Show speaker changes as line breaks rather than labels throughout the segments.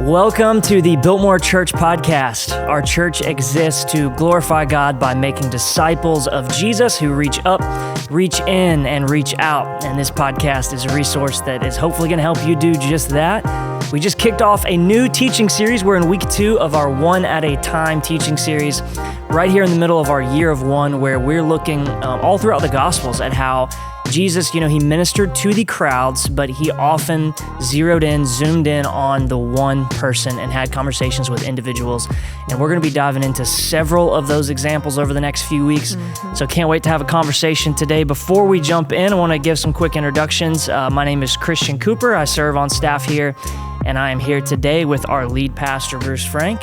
Welcome to the Biltmore Church Podcast. Our church exists to glorify God by making disciples of Jesus who reach up, reach in, and reach out. And this podcast is a resource that is hopefully going to help you do just that. We just kicked off a new teaching series. We're in week 2 of our One at a Time teaching series, right here in the middle of our year of one, where we're looking all throughout the Gospels at how Jesus, he ministered to the crowds, but he often zoomed in on the one person and had conversations with individuals. And we're going to be diving into several of those examples over the next few weeks. So can't wait to have a conversation today. Before we jump in, I want to give some quick introductions. My name is Christian Cooper. I serve on staff here, and I am here today with our lead pastor, Bruce Frank,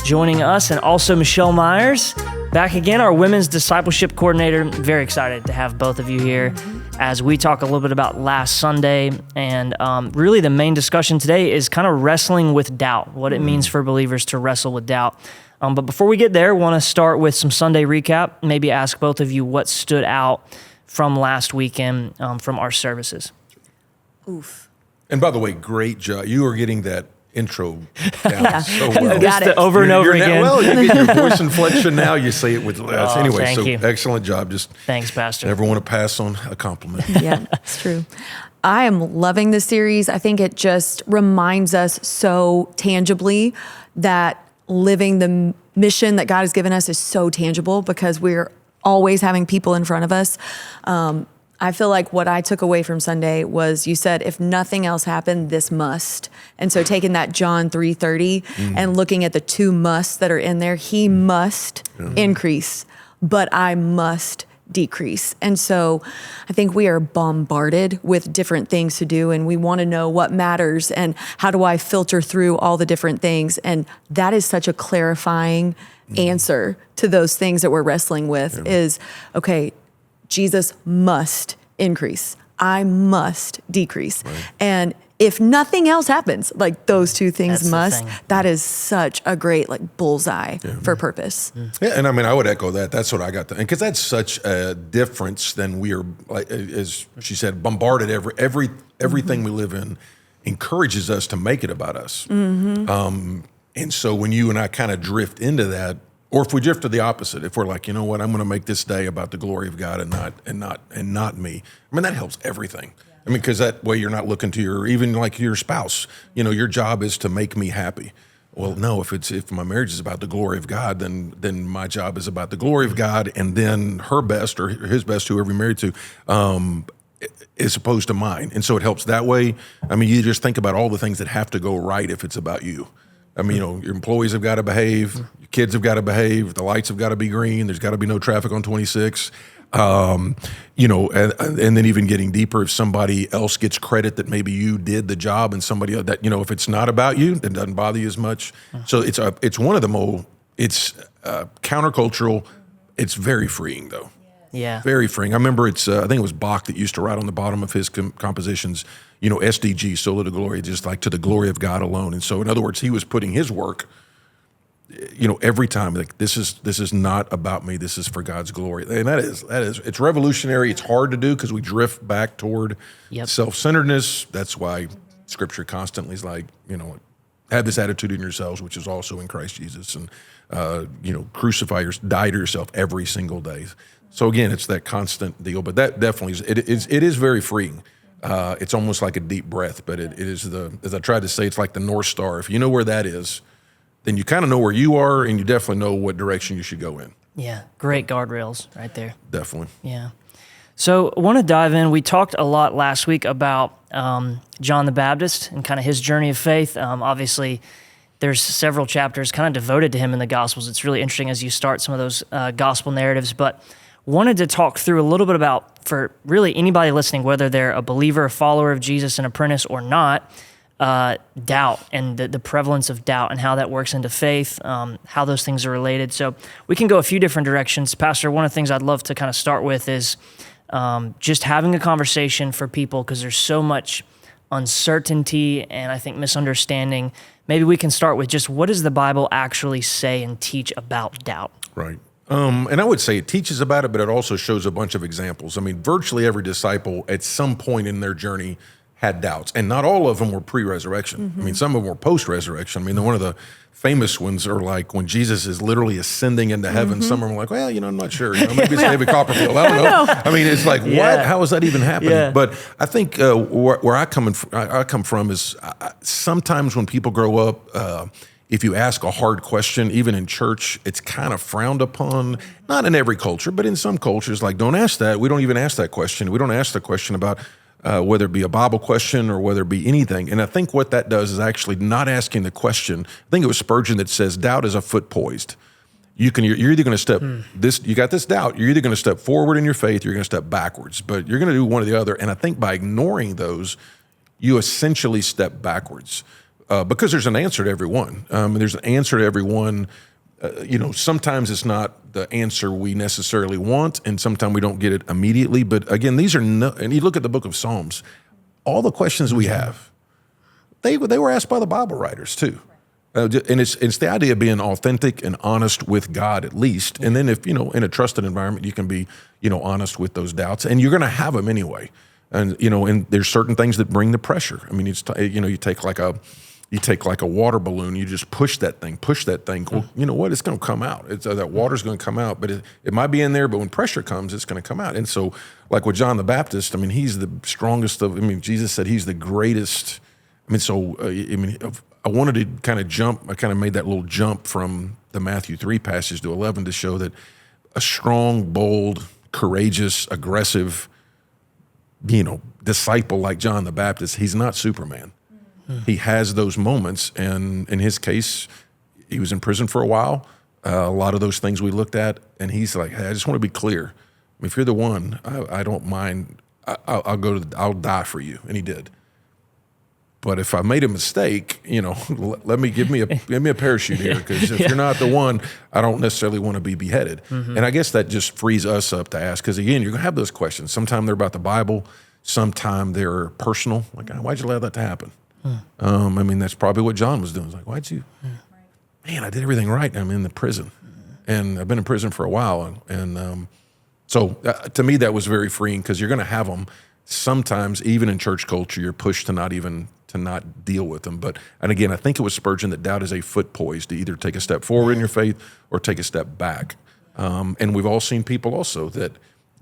joining us, and also Michelle Myers, back again, our women's discipleship coordinator. Very excited to have both of you here as we talk a little bit about last Sunday. And really the main discussion today is kind of wrestling with doubt, what it means for believers to wrestle with doubt. But before we get there, I want to start with some Sunday recap, maybe ask both of you what stood out from last weekend from our services.
Oof.
And by the way, great job. You are getting that intro down so well.
Got it. Over and over again.
Well, you get your voice inflection now. You say it with less. Anyway,
thank you.
Excellent job.
Thanks, Pastor.
Never want to pass on a compliment.
Yeah, it's true. I am loving this series. I think it just reminds us so tangibly that living the mission that God has given us is so tangible because we're always having people in front of us. I feel like what I took away from Sunday was you said, if nothing else happened, this must. And so taking that John 3:30 and looking at the 2 musts that are in there, he must increase, but I must decrease. And so I think we are bombarded with different things to do, and we want to know what matters and how do I filter through all the different things. And that is such a clarifying answer to those things that we're wrestling with is, okay, Jesus must increase. I must decrease. Right. And if nothing else happens, like those 2 things must, that is such a great bullseye for purpose.
Yeah, and I mean, I would echo that. That's what I got. Because that's such a difference than we are, like, as she said, bombarded. Everything we live in encourages us to make it about us. And so when you and I kind of drift into that, or if we drift to the opposite, if we're like, you know what, I'm going to make this day about the glory of God and not me. I mean, that helps everything. I mean, because that way you're not looking to your spouse. Your job is to make me happy. Well, no, if my marriage is about the glory of God, then my job is about the glory of God, and then her best or his best, whoever you're married to, is opposed to mine. And so it helps that way. I mean, you just think about all the things that have to go right if it's about you. I mean, your employees have got to behave, your kids have got to behave, the lights have got to be green, there's got to be no traffic on 26. And then even getting deeper, if somebody else gets credit that maybe you did the job and somebody else that, if it's not about you, it doesn't bother you as much. So it's one of the more, it's countercultural. It's very freeing though.
Yeah.
Very freeing. I remember I think it was Bach that used to write on the bottom of his compositions, SDG, solo to glory, just like to the glory of God alone. And so in other words, he was putting his work, every time, like this is not about me, this is for God's glory. And that is, it's revolutionary. It's hard to do because we drift back toward self-centeredness. That's why Scripture constantly is like, have this attitude in yourselves, which is also in Christ Jesus, and die to yourself every single day. So again, it's that constant deal, but that definitely it is very freeing. It's almost like a deep breath, but it is as I tried to say, it's like the North Star. If you know where that is, then you kind of know where you are, and you definitely know what direction you should go in.
Yeah, great guardrails right there.
Definitely.
Yeah. So I want to dive in. We talked a lot last week about John the Baptist and kind of his journey of faith. Obviously, there's several chapters kind of devoted to him in the Gospels. It's really interesting as you start some of those gospel narratives, but wanted to talk through a little bit about, for really anybody listening, whether they're a believer, a follower of Jesus, an apprentice or not, doubt and the prevalence of doubt and how that works into faith, how those things are related. So we can go a few different directions. Pastor, one of the things I'd love to kind of start with is just having a conversation for people, because there's so much uncertainty and I think misunderstanding. Maybe we can start with just, what does the Bible actually say and teach about doubt?
Right. And I would say it teaches about it, but it also shows a bunch of examples. I mean, virtually every disciple at some point in their journey had doubts, and not all of them were pre-resurrection. I mean, some of them were post-resurrection. I mean, one of the famous ones are like when Jesus is literally ascending into heaven. Some of them are like, well, I'm not sure. Maybe it's David Copperfield. I don't know. I mean, it's like, what? How is that even happening?
Yeah.
But I think where I come from is sometimes when people grow up, if you ask a hard question, even in church, it's kind of frowned upon. Not in every culture, but in some cultures, like, don't ask that. We don't even ask that question. We don't ask the question about whether it be a Bible question or whether it be anything. And I think what that does is actually not asking the question. I think it was Spurgeon that says, doubt is a foot poised. You're either going to step you got this doubt, you're either going to step forward in your faith, or you're going to step backwards, but you're going to do one or the other. And I think by ignoring those, you essentially step backwards because there's an answer to every one. There's an answer to every one. Sometimes it's not the answer we necessarily want, and sometimes we don't get it immediately. But again, these are and you look at the book of Psalms, all the questions we have, they were asked by the Bible writers too. And it's the idea of being authentic and honest with God at least. And then if, in a trusted environment, you can be, honest with those doubts, and you're going to have them anyway. And, and there's certain things that bring the pressure. I mean, you take like a water balloon, you just push that thing. Well, you know what? It's going to come out. That water's going to come out, but it might be in there, but when pressure comes, it's going to come out. And so like with John the Baptist, he's the strongest Jesus said he's the greatest. I wanted to kind of jump. I kind of made that little jump from the Matthew 3 passage to 11 to show that a strong, bold, courageous, aggressive, disciple like John the Baptist, he's not Superman. He has those moments, and in his case, he was in prison for a while. A lot of those things we looked at, and he's like, "Hey, I just want to be clear. If you're the one, I don't mind. I'll die for you," and he did. But if I made a mistake, let me give me a parachute here, because if you're not the one, I don't necessarily want to be beheaded. And I guess that just frees us up to ask, because again, you're gonna have those questions. Sometimes they're about the Bible, sometimes they're personal. Like, why'd you allow that to happen? That's probably what John was doing. It's like, why'd you? Man, I did everything right, and I'm in the prison, and I've been in prison for a while, and so to me that was very freeing, because you're going to have them. Sometimes, even in church culture, you're pushed to not deal with them. And again, I think it was Spurgeon that doubt is a foot poised to either take a step forward in your faith or take a step back. And we've all seen people also that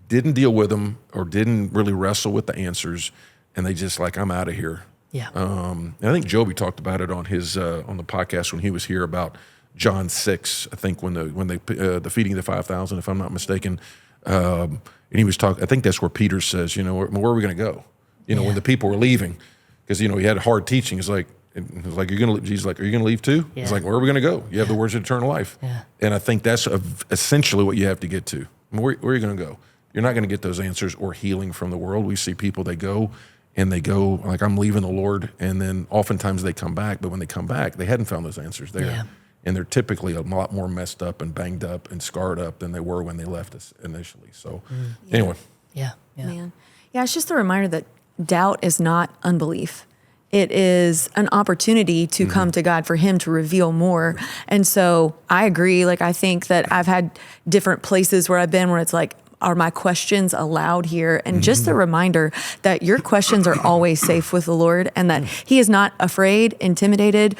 didn't deal with them or didn't really wrestle with the answers, and they just like, I'm out of here.
Yeah.
And I think Joby talked about it on his on the podcast when he was here about John 6. I think when the feeding of the 5,000, if I'm not mistaken, and he was talking. I think that's where Peter says, where are we going to go? When the people were leaving, because he had hard teaching. It's like you're going to. Jesus like, are you going to leave too?
Yeah.
It's like, where are we going to go? You have the words of eternal life.
Yeah.
And I think that's essentially what you have to get to. Where are you going to go? You're not going to get those answers or healing from the world. We see people, they go like, I'm leaving the Lord, and then oftentimes they come back, but when they come back, they hadn't found those answers there.
Yeah.
And they're typically a lot more messed up and banged up and scarred up than they were when they left us initially. So anyway.
Yeah.
Man. Yeah, it's just a reminder that doubt is not unbelief. It is an opportunity to come to God for him to reveal more. And so I agree. Like, I think that I've had different places where I've been where it's like, are my questions allowed here? And just a reminder that your questions are always safe with the Lord, and that he is not afraid, intimidated,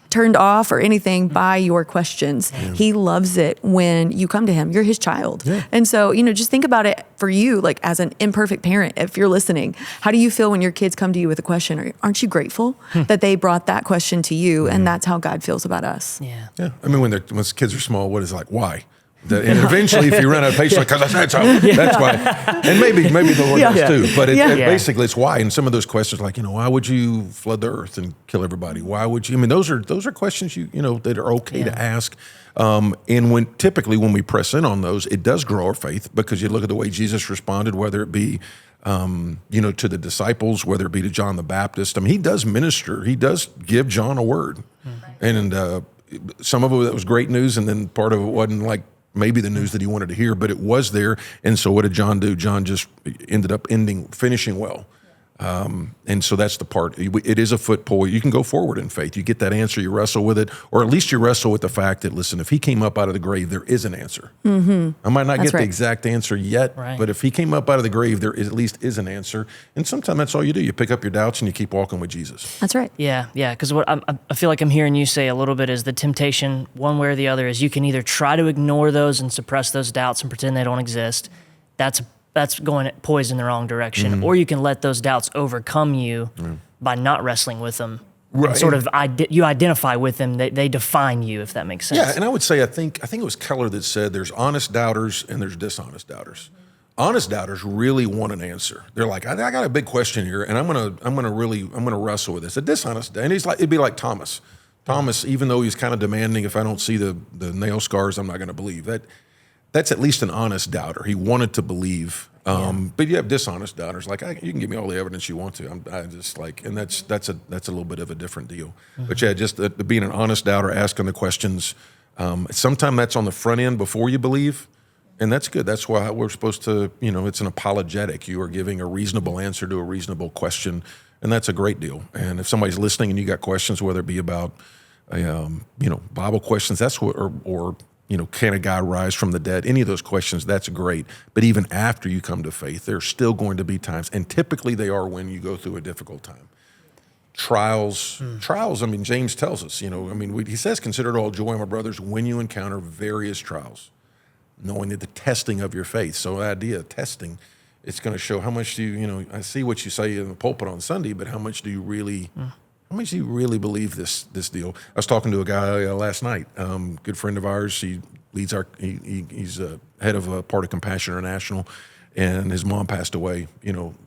turned off, or anything by your questions. He loves it when you come to him. You're his child. Yeah. And so, just think about it for you, like as an imperfect parent, if you're listening, how do you feel when your kids come to you with a question? Aren't you grateful that they brought that question to you? And that's how God feels about us.
Yeah.
Yeah. When kids are small, what is it like? Why? And eventually, if you run out of patience, because I said so, that's why. And maybe the Lord does too. But basically, it's why. And some of those questions, like, why would you flood the earth and kill everybody? Why would you? Those are questions that are okay to ask. And when we press in on those, it does grow our faith, because you look at the way Jesus responded, whether it be to the disciples, whether it be to John the Baptist. He does minister. He does give John a word, and some of it was great news, and then part of it wasn't like maybe the news that he wanted to hear, but it was there. And so what did John do? John just ended up finishing well. And so that's the part. It is a foot pull. You can go forward in faith. You get that answer, you wrestle with it, or at least you wrestle with the fact that, listen, if he came up out of the grave, there is an answer. I might not get the exact answer yet, but if he came up out of the grave, there at least is an answer. And sometimes that's all you do. You pick up your doubts and you keep walking with Jesus.
That's right.
Yeah. Because what I feel like I'm hearing you say a little bit is the temptation, one way or the other, is you can either try to ignore those and suppress those doubts and pretend they don't exist. That's going poised in the wrong direction. Or you can let those doubts overcome you by not wrestling with them. Right. And sort of you identify with them. They define you, if that makes sense.
Yeah, and I would say I think it was Keller that said there's honest doubters and there's dishonest doubters. Honest doubters really want an answer. They're like, I got a big question here, and I'm gonna wrestle with this. A dishonest, and it'd be like Thomas. Thomas, even though he's kind of demanding, if I don't see the nail scars, I'm not going to believe that. That's at least an honest doubter. He wanted to believe, but you have dishonest doubters. Like, you can give me all the evidence you want to. I just like, and that's a little bit of a different deal. But yeah, just being an honest doubter, asking the questions. Sometimes that's on the front end before you believe, and that's good. That's why we're supposed to. It's an apologetic. You are giving a reasonable answer to a reasonable question, and that's a great deal. And if somebody's listening and you got questions, whether it be about, Bible questions, that's what, or can a guy rise from the dead? Any of those questions, that's great. But even after you come to faith, there's still going to be times, and typically they are when you go through a difficult time. Trials, I mean, James tells us, he says, consider it all joy, my brothers, when you encounter various trials, knowing that the testing of your faith. So the idea of testing, it's going to show how much do you, I see what you say in the pulpit on Sunday, but how much do you really believe this deal? I was talking to a guy last night, good friend of ours. He leads he's head of a part of Compassion International, and his mom passed away,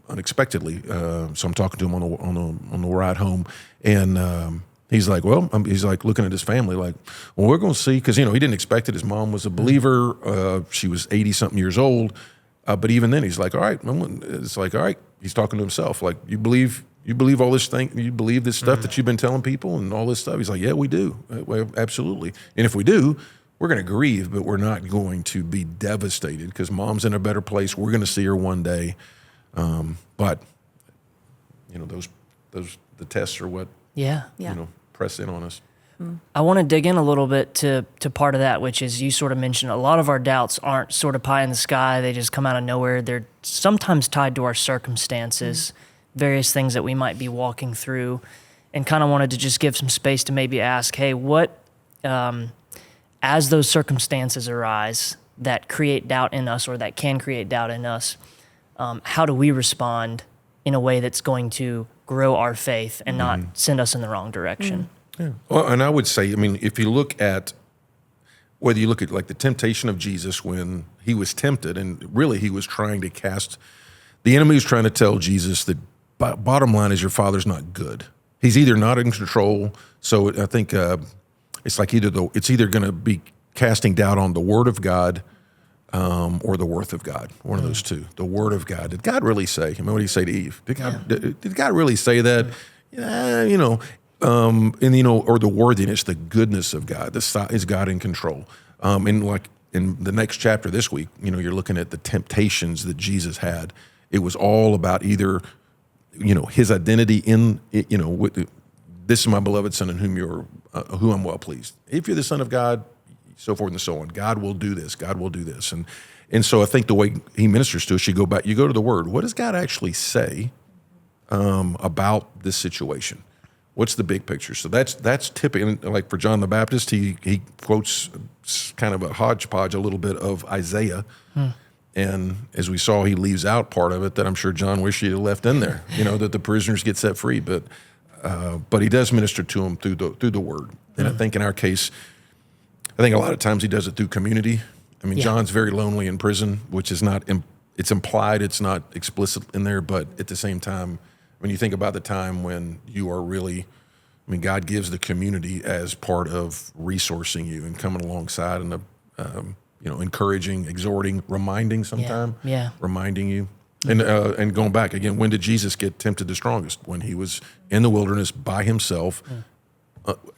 unexpectedly. So I'm talking to him on the ride home, and he's like, he's like looking at his family, like, well, we're going to see, because he didn't expect it. His mom was a believer. She was 80-something years old, but even then, he's like, all right. It's like, all right. He's talking to himself, like, you believe all this thing? You believe this stuff that you've been telling people and all this stuff? He's like, yeah, we do. Well, absolutely. And if we do, we're going to grieve, but we're not going to be devastated because mom's in a better place. We're going to see her one day. But the tests are what, press in on us.
I want to dig in a little bit to part of that, which is you sort of mentioned a lot of our doubts aren't sort of pie in the sky. They just come out of nowhere. They're sometimes tied to our circumstances, various things that we might be walking through, and kind of wanted to just give some space to maybe ask, hey, what, as those circumstances arise that create doubt in us or that can create doubt in us, how do we respond in a way that's going to grow our faith and not send us in the wrong direction?
Yeah. Well, and I would say, if you look at, whether you look at like the temptation of Jesus when he was tempted, and really he was trying to the enemy was trying to tell Jesus that bottom line is your father's not good. He's either not in control. So I think it's like it's either going to be casting doubt on the word of God or the worth of God. One of those two. The word of God. Did God really say? What did he say to Eve? Did God really say that? Yeah, or the worthiness, the goodness of God. Is God in control? And like in the next chapter this week, you're looking at the temptations that Jesus had. It was all about either, his identity in, this is my beloved son in whom who I'm well pleased. If you're the son of God, so forth and so on. God will do this. God will do this. And so I think the way he ministers to us, you go to the word. What does God actually say about this situation? What's the big picture? So that's typically, like for John the Baptist, he quotes kind of a hodgepodge a little bit of Isaiah. And as we saw, he leaves out part of it that I'm sure John wished he had left in there, that the prisoners get set free. But he does minister to them through the word. And I think in our case, a lot of times he does it through community. John's very lonely in prison, which is not, it's implied, it's not explicit in there, but at the same time, when you think about the time when you are really, God gives the community as part of resourcing you and coming alongside and, encouraging, exhorting, reminding sometime, reminding you. And going back again, when did Jesus get tempted the strongest? When he was in the wilderness by himself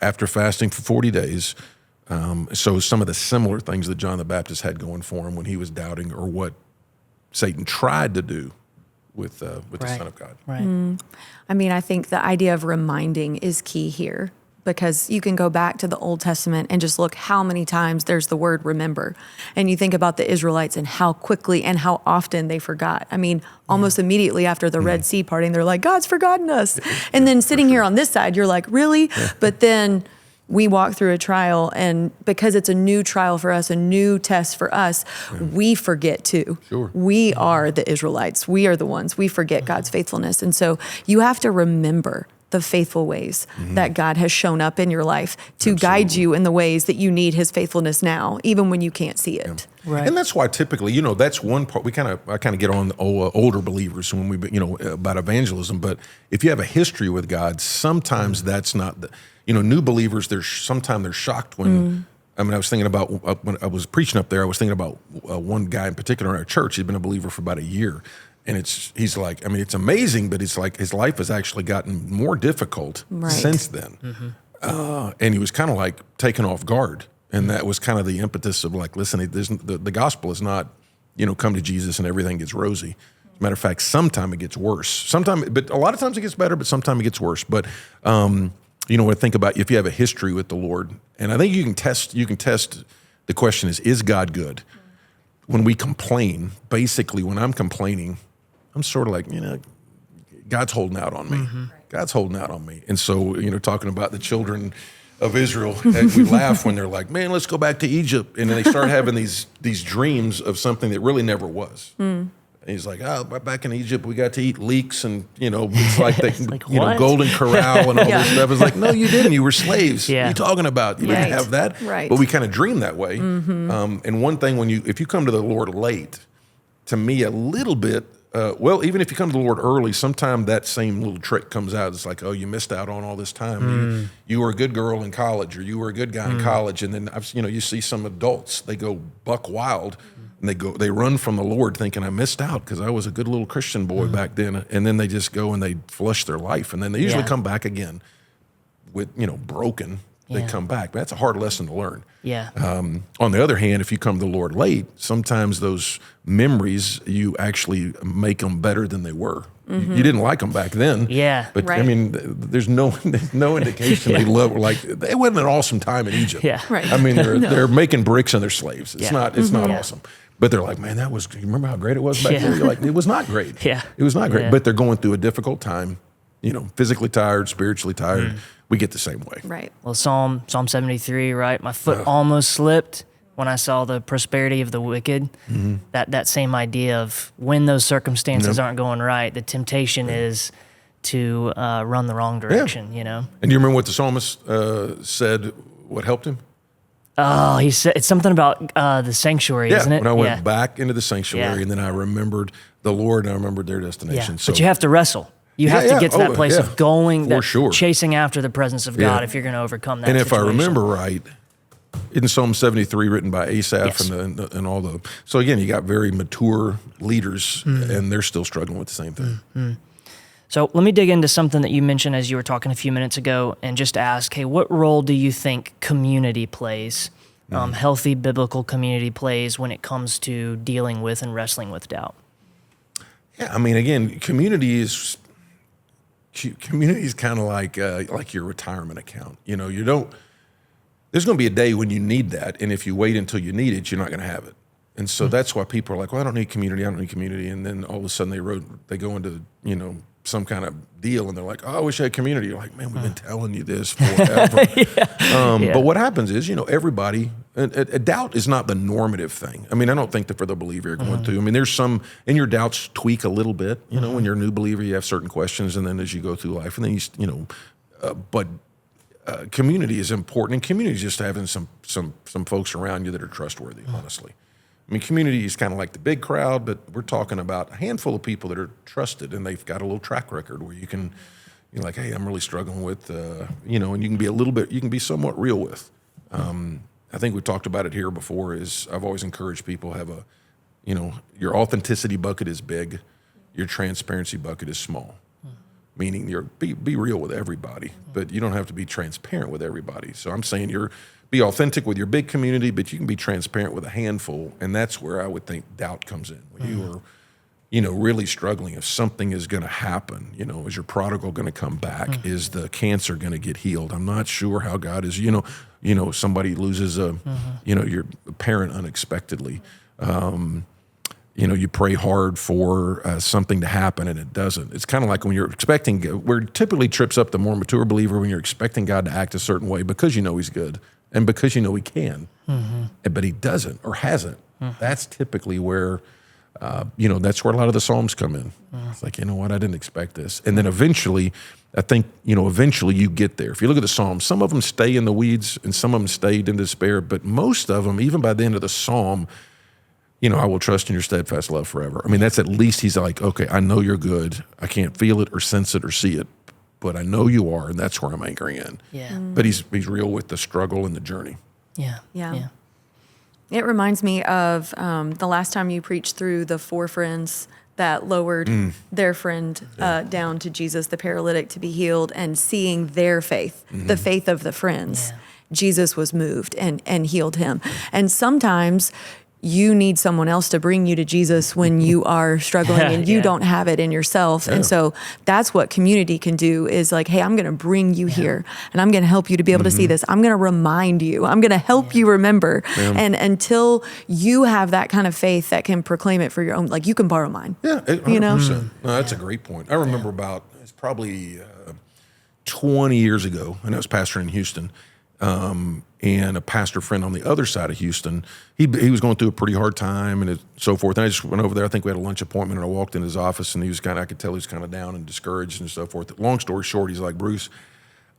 after fasting for 40 days. So some of the similar things that John the Baptist had going for him when he was doubting, or what Satan tried to do with the Son of God.
Right.
I mean, I think the idea of reminding is key here, because you can go back to the Old Testament and just look how many times there's the word remember. And you think about the Israelites and how quickly and how often they forgot. I mean, almost immediately after the Red Sea parting, they're like, God's forgotten us. And then sitting here on this side, you're like, really? But then we walk through a trial, and because it's a new trial for us, a new test for us, we forget too.
Sure.
We are the Israelites. We are the ones. We forget God's faithfulness. And so you have to remember the faithful ways that God has shown up in your life to guide you in the ways that you need his faithfulness now, even when you can't see it.
Yeah.
Right.
And that's why typically, that's one part, I kind of get on the older believers when we, about evangelism, but if you have a history with God, sometimes that's not new believers, sometimes they're shocked when, I was thinking about, when I was preaching up there, I was thinking about one guy in particular in our church. He'd been a believer for about a year. And he's like, it's amazing, but it's like his life has actually gotten more difficult since then. And he was kind of like taken off guard. And that was kind of the impetus of like, listen, the gospel is not, come to Jesus and everything gets rosy. As a matter of fact, sometimes it gets worse. But a lot of times it gets better, but sometimes it gets worse. But, when I think about if you have a history with the Lord, and I think you can test, the question is God good? When we complain, basically when I'm complaining, I'm sort of like, God's holding out on me. God's holding out on me. And so, talking about the children of Israel, we laugh when they're like, man, let's go back to Egypt. And then they start having these dreams of something that really never was. And he's like, back in Egypt, we got to eat leeks and, it's like they, Golden Corral and all this stuff. It's like, no, you didn't. You were slaves.
Yeah.
What are you talking about? You didn't have that.
Right.
But we kind of dream that way. And one thing, if you come to the Lord late, to me, a little bit, even if you come to the Lord early, sometimes that same little trick comes out. It's like, oh, you missed out on all this time. You were a good girl in college, or you were a good guy in college. And then, you see some adults, they go buck wild, and they run from the Lord thinking, I missed out because I was a good little Christian boy back then. And then they just go and they flush their life. And then they usually come back again with, broken. They come back. That's a hard lesson to learn.
Yeah.
On the other hand, if you come to the Lord late, sometimes those memories, you actually make them better than they were. You didn't like them back then.
Yeah.
But there's no indication they love, like, it wasn't an awesome time in Egypt.
Yeah.
Right.
They're making bricks and they're slaves. It's not
Yeah.
awesome. But they're like, man, you remember how great it was back then? You're like, it was not great.
Yeah.
It was not great.
Yeah.
But they're going through a difficult time, physically tired, spiritually tired. We get the same way.
Right.
Well, Psalm 73, right? My foot almost slipped when I saw the prosperity of the wicked. That same idea of when those circumstances aren't going right, the temptation is to run the wrong direction, And
do you remember what the psalmist said, what helped him?
Oh, he said it's something about the sanctuary, isn't it?
When I went back into the sanctuary, and then I remembered the Lord, and I remembered their destination.
Yeah.
So,
but you have to wrestle. You have to get to that place of going, chasing after the presence of God if you're going to overcome that.
And if
situation.
I remember right, in Psalm 73, written by Asaph and all the, so again, you got very mature leaders, and they're still struggling with the same thing.
So let me dig into something that you mentioned as you were talking a few minutes ago, and just ask, hey, what role do you think community plays, healthy biblical community plays when it comes to dealing with and wrestling with doubt?
Yeah, again, community is kind of like your retirement account. You don't. There's going to be a day when you need that, and if you wait until you need it, you're not going to have it. And so that's why people are like, "Well, I don't need community. And then all of a sudden they go into some kind of deal, and they're like, "Oh, I wish I had community." You're like, "Man, we've been telling you this forever." But what happens is, everybody. Doubt is not the normative thing. I don't think that for the believer you're going through. There's some, and your doubts tweak a little bit. When you're a new believer, you have certain questions, and then as you go through life, and then but community is important, and community is just having some folks around you that are trustworthy. Honestly, community is kind of like the big crowd, but we're talking about a handful of people that are trusted, and they've got a little track record where you can, you're like, hey, I'm really struggling with, and you can be somewhat real with. I think we've talked about it here before. I've always encouraged people have your authenticity bucket is big, your transparency bucket is small. Meaning be real with everybody, but you don't have to be transparent with everybody. So I'm saying be authentic with your big community, but you can be transparent with a handful, and that's where I would think doubt comes in. When you are really struggling, if something is going to happen, is your prodigal going to come back? Is the cancer going to get healed? I'm not sure how God is, somebody loses your parent unexpectedly. You pray hard for something to happen and it doesn't. It's kind of like when you're expecting, where it typically trips up the more mature believer when you're expecting God to act a certain way because he's good and because he can, but he doesn't or hasn't. That's typically where, that's where a lot of the Psalms come in. It's like, you know what, I didn't expect this. And then eventually, I think, eventually you get there. If you look at the Psalms, some of them stay in the weeds and some of them stayed in despair, but most of them, even by the end of the Psalm, I will trust in your steadfast love forever. I mean, that's at least he's like, okay, I know you're good. I can't feel it or sense it or see it, but I know you are, and that's where I'm anchoring in.
Yeah.
But he's real with the struggle and the journey.
Yeah.
It reminds me of the last time you preached through the 4 friends that lowered their friend down to Jesus, the paralytic, to be healed, and seeing their faith, the faith of the friends.
Yeah.
Jesus was moved and healed him. And sometimes you need someone else to bring you to Jesus when you are struggling and you don't have it in yourself. And so that's what community can do, is like, hey, I'm going to bring you here and I'm going to help you to be able to see this. I'm going to remind you. I'm going to help you remember. And until you have that kind of faith that can proclaim it for your own, like, you can borrow mine.
Yeah, 100%. No, that's a great point. I remember it's probably 20 years ago, and I was pastoring in Houston. And a pastor friend on the other side of Houston, he was going through a pretty hard time and so forth. And I just went over there. I think we had a lunch appointment, and I walked in his office, and I could tell he was kind of down and discouraged and so forth. Long story short, he's like, Bruce,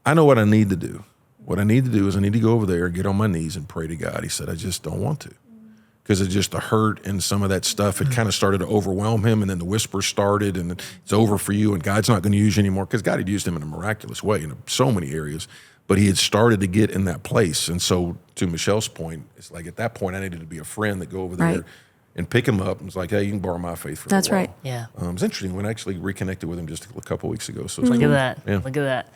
I know what I need to do. What I need to do is I need to go over there, get on my knees and pray to God. He said, I just don't want to. Because it's just the hurt and some of that stuff, it kind of started to overwhelm him, and then the whisper started, and it's over for you, and God's not going to use you anymore, because God had used him in a miraculous way in so many areas. But he had started to get in that place. And so, to Michelle's point, it's like at that point I needed to be a friend that go over there and pick him up and was like, hey, you can borrow my faith for a while.
That's right.
Yeah.
It's interesting. When I actually reconnected with him just a couple weeks ago. So it's
Look
like,
at that.
Yeah.
Look at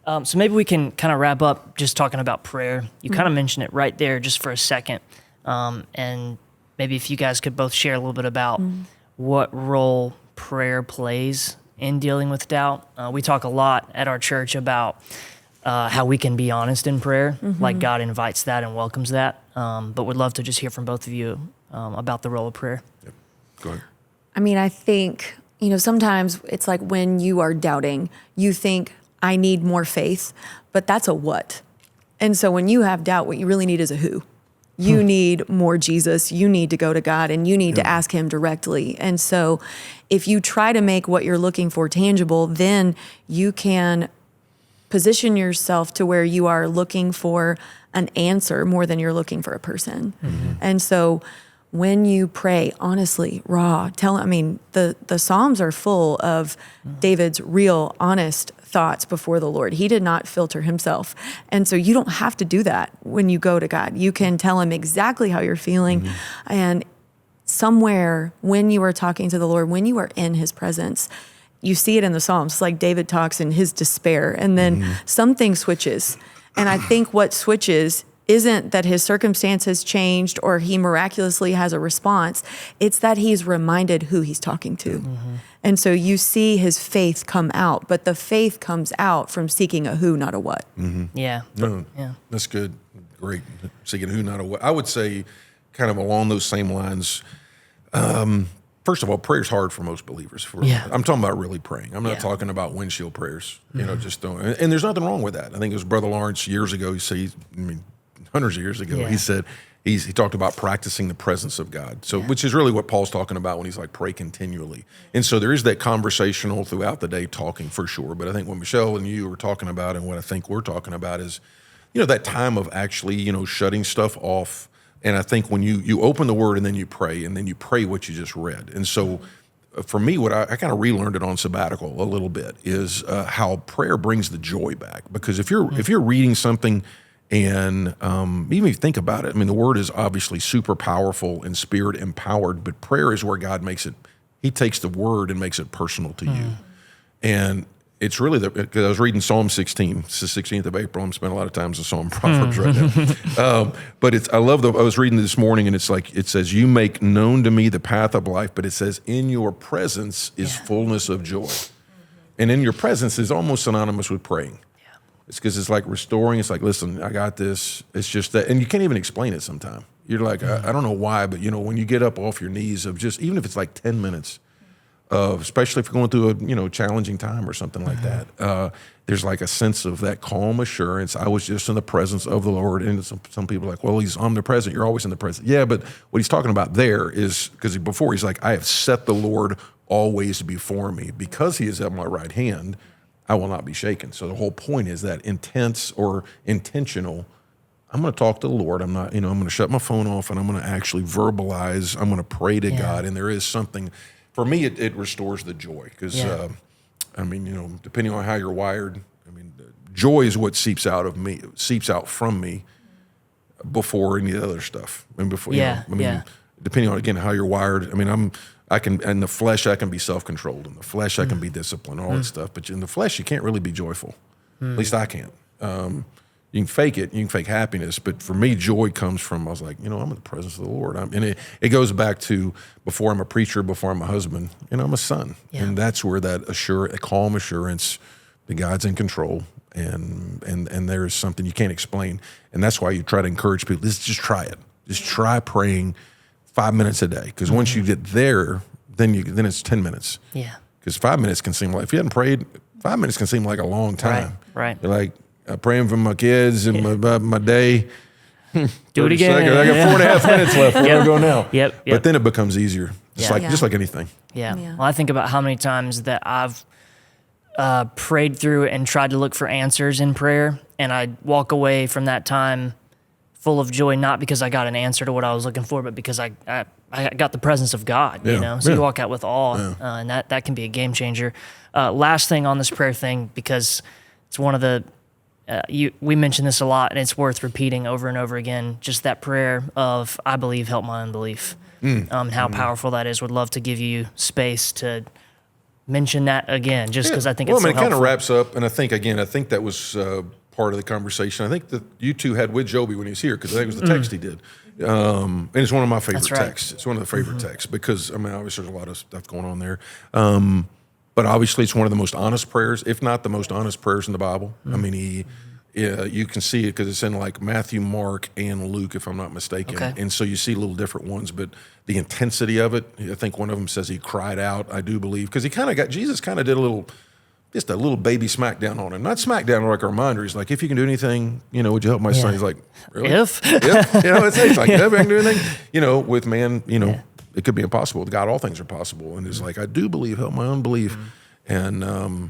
that. So maybe we can kind of wrap up just talking about prayer. You kind of mentioned it right there just for a second. And maybe if you guys could both share a little bit about what role prayer plays in dealing with doubt. We talk a lot at our church about how we can be honest in prayer, like God invites that and welcomes that. But we'd love to just hear from both of you about the role of prayer.
Yep. Go ahead.
I mean, I think, sometimes it's like when you are doubting, you think, I need more faith, but that's a what. And so when you have doubt, what you really need is a who. You need more Jesus. You need to go to God, and you need to ask him directly. And so if you try to make what you're looking for tangible, then you can position yourself to where you are looking for an answer more than you're looking for a person. And so when you pray honestly, the Psalms are full of David's real, honest thoughts before the Lord. He did not filter himself. And so you don't have to do that when you go to God. You can tell him exactly how you're feeling. And somewhere when you are talking to the Lord, when you are in his presence, you see it in the Psalms, like David talks in his despair, and then something switches. And I think what switches isn't that his circumstance has changed or he miraculously has a response. It's that he's reminded who he's talking to. And so you see his faith come out, but the faith comes out from seeking a who, not a what.
Yeah.
No, that's good. Great. Seeking a who, not a what. I would say kind of along those same lines, first of all, prayer's hard for most believers. I'm talking about really praying. I'm not talking about windshield prayers. Just don't. And there's nothing wrong with that. I think it was Brother Lawrence years ago. Hundreds of years ago, he said he talked about practicing the presence of God. So, which is really what Paul's talking about when he's like pray continually. And so there is that conversational throughout the day talking for sure. But I think what Michelle and you were talking about, and what I think we're talking about is, that time of actually, shutting stuff off. And I think when you open the Word and then you pray what you just read. And so for me, what I kind of relearned it on sabbatical a little bit is how prayer brings the joy back. Because if you're reading something and even if you think about it, the Word is obviously super powerful and Spirit empowered, but prayer is where God he takes the Word and makes it personal to you. And it's really because I was reading Psalm 16. It's the 16th of April. I'm spending a lot of times in Psalm Proverbs right now. But I was reading this morning, and it's like, it says, you make known to me the path of life, but it says, in your presence is fullness of joy. And in your presence is almost synonymous with praying. Yeah. It's because it's like restoring. It's like, listen, I got this. It's just that, and you can't even explain it sometimes. You're like, I don't know why, but when you get up off your knees of just, even if it's like 10 minutes, especially if you're going through a challenging time or something like that, there's like a sense of that calm assurance. I was just in the presence of the Lord. And some people are like, well, he's omnipresent. You're always in the presence. Yeah, but what he's talking about there is, because before he's like, I have set the Lord always before me. Because he is at my right hand, I will not be shaken. So the whole point is that intense or intentional, I'm going to talk to the Lord. I'm not, I'm going to shut my phone off, and I'm going to actually verbalize. I'm going to pray to God. And there is something, for me, it restores the joy. Because, depending on how you're wired, joy is what seeps out from me before any other stuff. Depending on, again, how you're wired. In the flesh, I can be self-controlled. In the flesh, I can be disciplined, all that stuff. But in the flesh, you can't really be joyful. At least I can't. You can fake it. You can fake happiness. But for me, joy comes from, I was like, I'm in the presence of the Lord. And it goes back to before I'm a preacher, before I'm a husband, I'm a son. Yeah. And that's where that a calm assurance that God's in control. And there's something you can't explain. And that's why you try to encourage people, just try it. Just try praying 5 minutes a day. Because once you get there, then it's 10 minutes. Yeah. Because 5 minutes can seem like, if you hadn't prayed, 5 minutes can seem like a long time.
Right.
You're like, praying for my kids and my day.
Do it again.
I got 4.5 minutes left. Where do I go now?
Yep.
But then it becomes easier. Just like anything.
Yeah. Well, I think about how many times that I've prayed through and tried to look for answers in prayer, and I walk away from that time full of joy, not because I got an answer to what I was looking for, but because I got the presence of God. So you walk out with awe, and that can be a game changer. Last thing on this prayer thing, because it's one of the we mention this a lot, and it's worth repeating over and over again, just that prayer of, I believe, help my unbelief. How powerful that is. Would love to give you space to mention that again, just because I think it's so helpful.
It kind of wraps up, and I think that was part of the conversation. I think that you two had with Joby when he was here, because I think it was the text he did. And it's one of my favorite texts. It's one of the favorite texts, because, obviously there's a lot of stuff going on there. But obviously, it's one of the most honest prayers, if not the most honest prayers in the Bible. You can see it because it's in like Matthew, Mark, and Luke, if I'm not mistaken. Okay. And so you see little different ones, but the intensity of it, I think one of them says he cried out, I do believe, because Jesus kind of did a little baby smackdown on him. Not smackdown like a reminder. He's like, if you can do anything, would you help my son? He's like, really?
If?
It's like, if I can do anything, with man, it could be impossible. With God, all things are possible. And it's like, I do believe, help my unbelief. And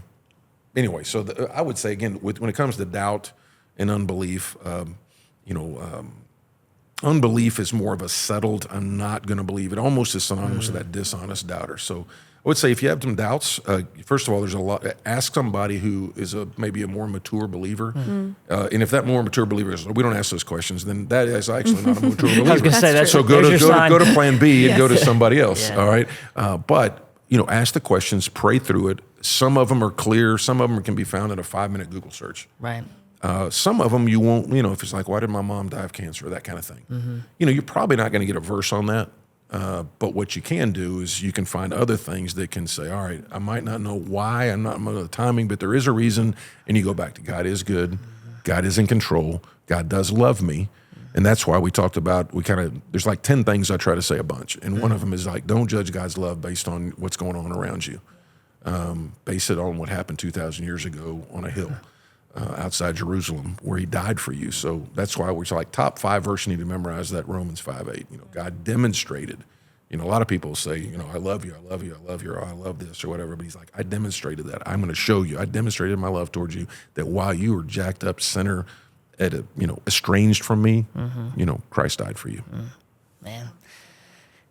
anyway, so I would say, again, when it comes to doubt and unbelief, unbelief is more of a settled, I'm not going to believe. It almost is synonymous with that dishonest doubter. So I would say if you have some doubts, first of all, there's a lot. Ask somebody who is maybe a more mature believer. And if that more mature believer is, we don't ask those questions, then that is actually not a mature believer.
I was going to say,
so go to plan B and go to somebody else. Yeah. All right. But ask the questions, pray through it. Some of them are clear. Some of them can be found in a 5-minute Google search.
Right.
Some of them you won't. If it's like, why did my mom die of cancer, that kind of thing. You're probably not going to get a verse on that. But what you can do is you can find other things that can say, all right, I might not know why, I'm not know the timing, but there is a reason. And you go back to God is good. God is in control. God does love me. And that's why we talked about, there's like 10 things I try to say a bunch. And one of them is like, don't judge God's love based on what's going on around you. Base it on what happened 2,000 years ago on a hill outside Jerusalem where he died for you. So that's why we're like top 5 verse you need to memorize that Romans 5:8. God demonstrated. A lot of people say, I love you, I love you, I love you, or I love this or whatever. But he's like, I demonstrated that. I'm going to show you. I demonstrated my love towards you, that while you were jacked up sinner, estranged from me, Christ died for you.
Man.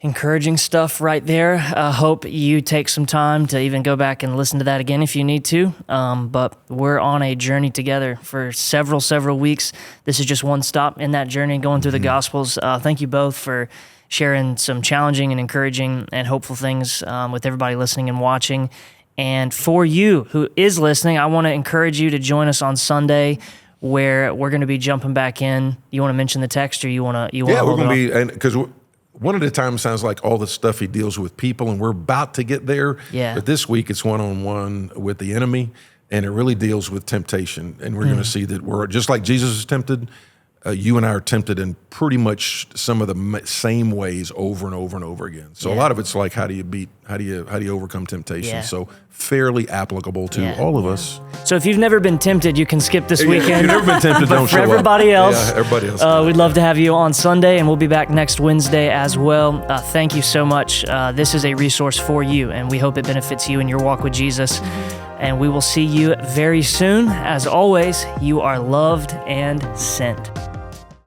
Encouraging stuff right there. I hope you take some time to even go back and listen to that again if you need to. But we're on a journey together for several weeks. This is just one stop in that journey, going through the Gospels. Thank you both for sharing some challenging and encouraging and hopeful things with everybody listening and watching. And for you who is listening, I want to encourage you to join us on Sunday, where we're going to be jumping back in. You want to mention the text, or you want to?
Yeah, we're going to be, and because one at a time sounds like all the stuff he deals with people, and we're about to get there.
Yeah.
But this week it's one-on-one with the enemy, and it really deals with temptation. And we're going to see that we're just like Jesus is tempted. You and I are tempted in pretty much some of the same ways over and over and over again. So a lot of it's like, how do you overcome temptation?
Yeah.
So fairly applicable to all of us.
So if you've never been tempted, you can skip this weekend.
If you've never been tempted, don't
for
show
everybody
up.
else,
Yeah, everybody else.
we'd love to have you on Sunday, and we'll be back next Wednesday as well. Thank you so much. This is a resource for you, and we hope it benefits you in your walk with Jesus. And we will see you very soon. As always, you are loved and sent.